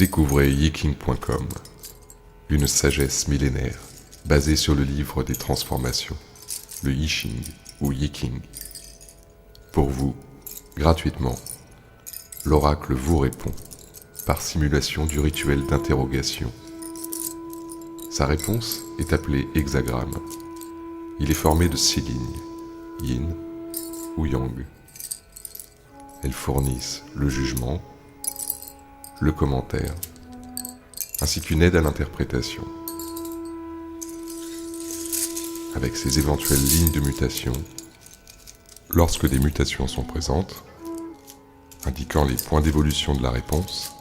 Découvrez Yiking.com, une sagesse millénaire basée sur le livre des transformations, le Yixing ou Yiking. Pour vous, gratuitement, l'oracle vous répond par simulation du rituel d'interrogation. Sa réponse est appelée hexagramme. Il est formé de 6 lignes, yin ou yang. Elles fournissent le jugement, le commentaire, ainsi qu'une aide à l'interprétation. Avec ces éventuelles lignes de mutation, lorsque des mutations sont présentes, indiquant les points d'évolution de la réponse,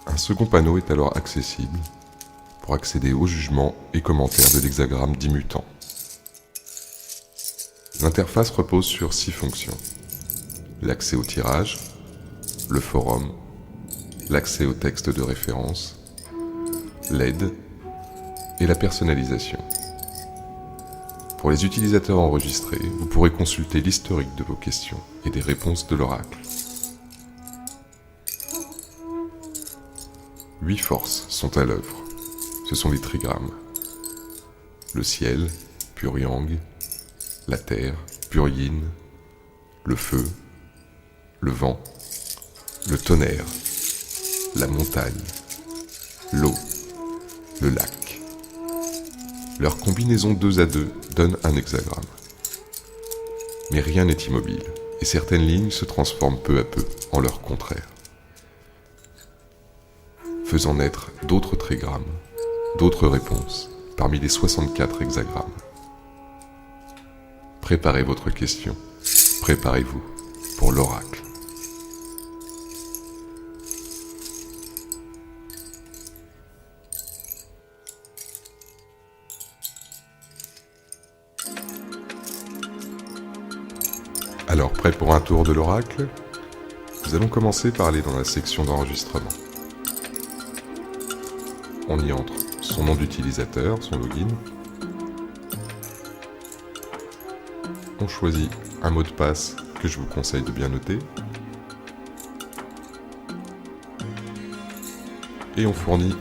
un second panneau est alors accessible pour accéder aux jugements et commentaires de l'hexagramme dit mutant. L'interface repose sur 6 fonctions: l'accès au tirage, le forum, l'accès au texte de référence, l'aide et la personnalisation. Pour les utilisateurs enregistrés, vous pourrez consulter l'historique de vos questions et des réponses de l'oracle. 8 forces sont à l'œuvre. Ce sont les trigrammes. Le ciel, pur yang, la terre, pur yin, le feu, le vent, le tonnerre, la montagne, l'eau, le lac. Leur combinaison 2 à 2 donne un hexagramme. Mais rien n'est immobile, et certaines lignes se transforment peu à peu en leur contraire, faisant naître d'autres trigrammes, d'autres réponses, parmi les 64 hexagrammes. Préparez votre question, préparez-vous pour l'oracle. Alors, prêt pour un tour de l'oracle? Nous allons commencer par aller dans la section d'enregistrement. On y entre son nom d'utilisateur, son login. On choisit un mot de passe que je vous conseille de bien noter. Et on fournit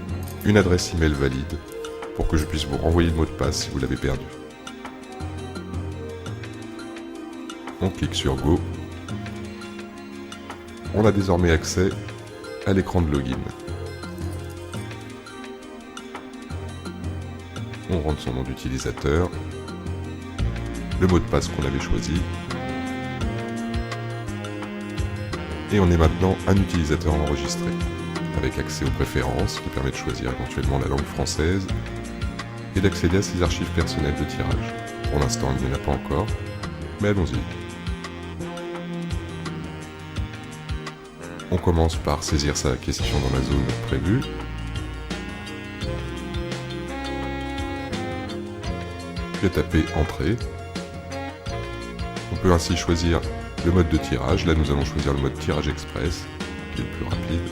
une adresse email valide pour que je puisse vous renvoyer le mot de passe si vous l'avez perdu. On clique sur Go. On a désormais accès à l'écran de login. On rentre son nom d'utilisateur, le mot de passe qu'on avait choisi, et on est maintenant un utilisateur enregistré, avec accès aux préférences qui permet de choisir éventuellement la langue française et d'accéder à ses archives personnelles de tirage. Pour l'instant, il n'y en a pas encore, mais allons-y. On commence par saisir sa question dans la zone prévue. Puis taper Entrée. On peut ainsi choisir le mode de tirage. Là, nous allons choisir le mode tirage express, qui est le plus rapide,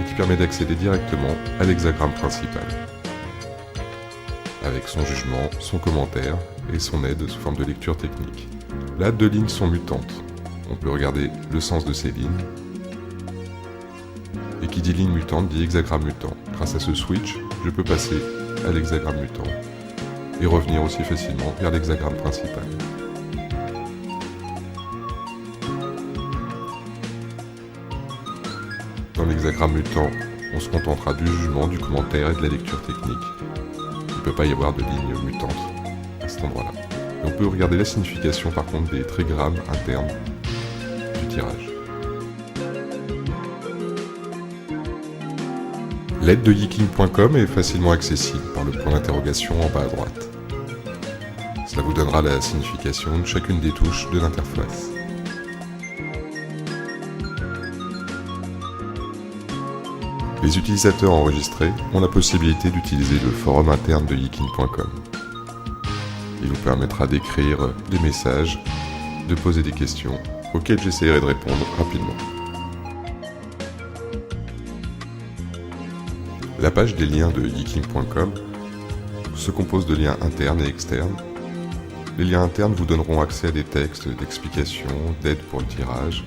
et qui permet d'accéder directement à l'hexagramme principal, avec son jugement, son commentaire et son aide sous forme de lecture technique. Là, 2 lignes sont mutantes. On peut regarder le sens de ces lignes. Et qui dit ligne mutante dit hexagramme mutant. Grâce à ce switch, je peux passer à l'hexagramme mutant et revenir aussi facilement vers l'hexagramme principal. Dans l'hexagramme mutant, on se contentera du jugement, du commentaire et de la lecture technique. Il ne peut pas y avoir de ligne mutante à cet endroit-là. Et on peut regarder la signification par contre des trigrammes internes du tirage. L'aide de Yiking.com est facilement accessible par le point d'interrogation en bas à droite. Cela vous donnera la signification de chacune des touches de l'interface. Les utilisateurs enregistrés ont la possibilité d'utiliser le forum interne de Yiking.com. Il vous permettra d'écrire des messages, de poser des questions auxquelles j'essaierai de répondre rapidement. La page des liens de Yiking.com se compose de liens internes et externes. Les liens internes vous donneront accès à des textes d'explications, d'aide pour le tirage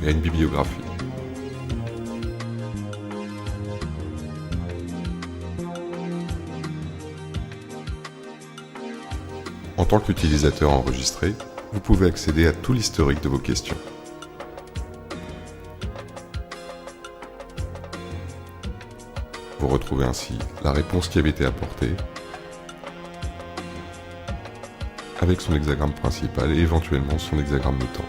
et à une bibliographie. tant qu'utilisateur enregistré, vous pouvez accéder à tout l'historique de vos questions. Vous retrouvez ainsi la réponse qui avait été apportée, avec son hexagramme principal et éventuellement son hexagramme de temps.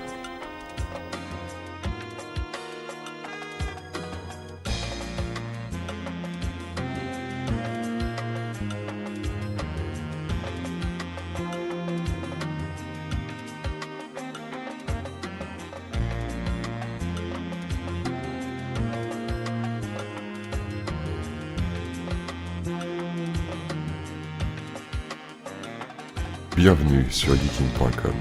Bienvenue sur Yeeking.com.